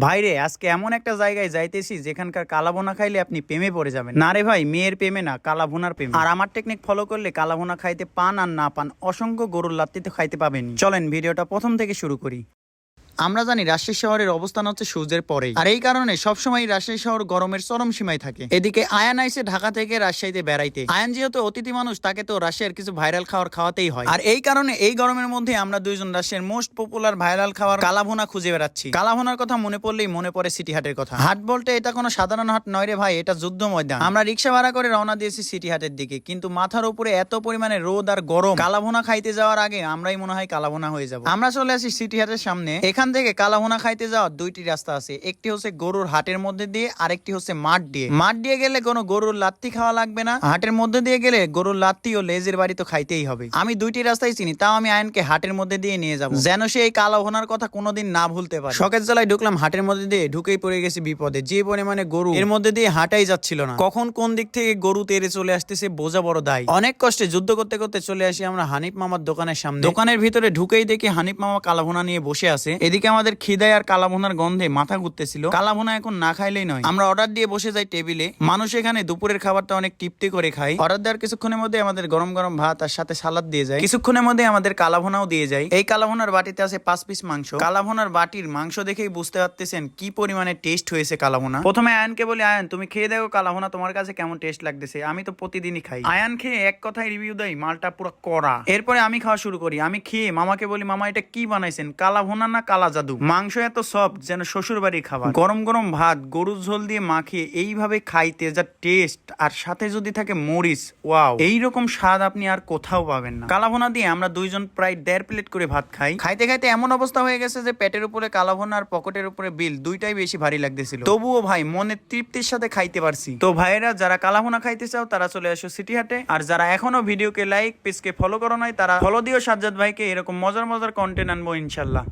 ভাইরে আজকে এমন একটা জায়গায় যাইতেছি যেখানকার কালাভুনা খাইলে আপনি প্রেমে পড়ে যাবেন। না রে ভাই, মেয়ের প্রেমে না, কালাভুনার প্রেমে। আর আমার টেকনিক ফলো করলে কালাভুনা খাইতে পান আর না পান, অসংখ্য গরুর লাত্তিতে খাইতে পাবেন। চলেন ভিডিওটা প্রথম থেকে শুরু করি। আমরা জানি রাজশাহী শহরের অবস্থান হচ্ছে সূর্যের পরেই, আর এই কারণে সবসময় রাজশাহী শহর গরমের চরম সীমায় থাকে। এদিকে আয়ান আইসে ঢাকা থেকে রাজশাহীতে বেড়াইতে। আয়ান যেহেতু অতিথি মানুষ, তাকে তো রাজশাহীর কিছু ভাইরাল খাবার খাওয়াতেই হয়। আর এই কারণে এই গরমের মধ্যে আমরা দুইজন রাজশাহীর মোস্ট পপুলার ভাইরাল খাবার কালাভুনা খুঁজে বেড়াচ্ছি। কালাভুনার কথা মনে পড়লেই মনে পড়ে সিটি হাটের কথা। হাট বলতে এটা কোনো সাধারণ হাট নয় রে ভাই, এটা যুদ্ধ ময়দান। আমরা রিক্সা ভাড়া করে রওনা দিয়েছি সিটি হাটের দিকে, কিন্তু মাথার উপরে এত পরিমাণে রোদ আর গরম, কালাভুনা খাইতে যাওয়ার আগে আমরাই মনে হয় কালাভুনা হয়ে যাব। আমরা চলে আসি সিটি হাটের সামনে। এখান থেকে কালাভুনা খাইতে যাওয়ার দুইটি রাস্তা আছে, একটি হচ্ছে গরুর হাটের মধ্যে দিয়ে, আরেকটি হচ্ছে মাঠ দিয়ে। মাঠ দিয়ে গেলে কোনো গরুর লাত্তি খাওয়া লাগবে না, হাটের মধ্যে দিয়ে গেলে গরুর লাত্তি ও লেজের বাড়ি তো খাইতেই হবে। আমি দুইটি রাস্তায় চিনি, তাও আমি আয়নকে হাটের মধ্যে দিয়ে নিয়ে যাব, যেন সে এই কালাভুনার কথা কোনোদিন না ভুলতে পারে। শখের জ্বালায় ঢুকলাম হাটের মধ্যে দিয়ে, ঢুকেই পড়ে গেছি বিপদে। যে পরিমাণে গরু, এর মধ্যে দিয়ে হাঁটাই যাচ্ছিল না। কখন কোন দিক থেকে গরু তেড়ে চলে আসতেছে বোঝা বড় দায়। অনেক কষ্টে যুদ্ধ করতে করতে চলে আসি আমরা হানিফ মামার দোকানের সামনে। দোকানের ভিতরে ঢুকেই দেখি হানিফ মামা কালাভুনা নিয়ে বসে আছে। এদিকে আমাদের খিদায় আর কালাভুনার গন্ধে মাথা ঘুরতেছিল। কালাভুনা এখন না খাইলেই নয়। আমরা অর্ডার দিয়ে বসে যাই টেবিলে। মানুষ এখানে দুপুরের খাবারটা অনেক তৃপ্তি করে খায়। অর্ডার দেওয়ার কিছুক্ষণের মধ্যে আমাদের গরম গরম ভাত আর সাথে সালাদ দিয়ে যায়। কিছুক্ষণের মধ্যে আমাদের কালাভুনাও দিয়ে যায়। এই কালাভুনার বাটিতে আছে 5 পিস মাংস। কালাভুনার বাটির মাংস দেখেই বুঝতে পারতেছেন কি পরিমাণে টেস্ট হয়েছে কালাভুনা। প্রথমে আয়ানকে বলি, আয়ান তুমি খেয়ে দেখো কালাভুনা তোমার কাছে কেমন টেস্ট লাগতেছে। আমি তো প্রতিদিনই খাই। আয়ান খেয়ে এক কথায় রিভিউ দেয়, মালটা পুরো কড়া। এরপরে আমি খাওয়া শুরু করি। আমি খেয়ে মামাকে বলি, মামা এটা কি বানাইছেন, কালাভুনা না কালা জাদু? মাংস এত সফট যেন শ্বশুর বাড়ির খাবার। গরম গরম ভাত গরুর ঝোল দিয়ে মাখিয়ে এইভাবে খাইতে যা টেস্ট, আর সাথে যদি থাকে মরিচ, ওয়াও, এইরকম স্বাদ আপনি আর কোথাও পাবেন না। কালাভুনা দিয়ে আমরা দুইজন প্রায় 1.5 প্লেট করে ভাত খাই। খাইতে খাইতে এমন অবস্থা হয়ে গেছে যে পেটের উপরে কালাভুনা আর পকেটের উপরে বিল, দুইটাই বেশি ভারী লাগতেছিল। তবুও ভাই মনের তৃপ্তির সাথে খাইতে পারছি। তো ভাইয়েরা, যারা কালাভুনা খাইতে চাও তারা চলে আসো সিটি হাটে। আর যারা এখনো ভিডিওকে লাইক, পেজকে ফলো করো নাই, তারা ফলো দিও সাজ্জাদ ভাইকে। এরকম মজার মজার কন্টেন্ট আনবো ইনশাল্লাহ।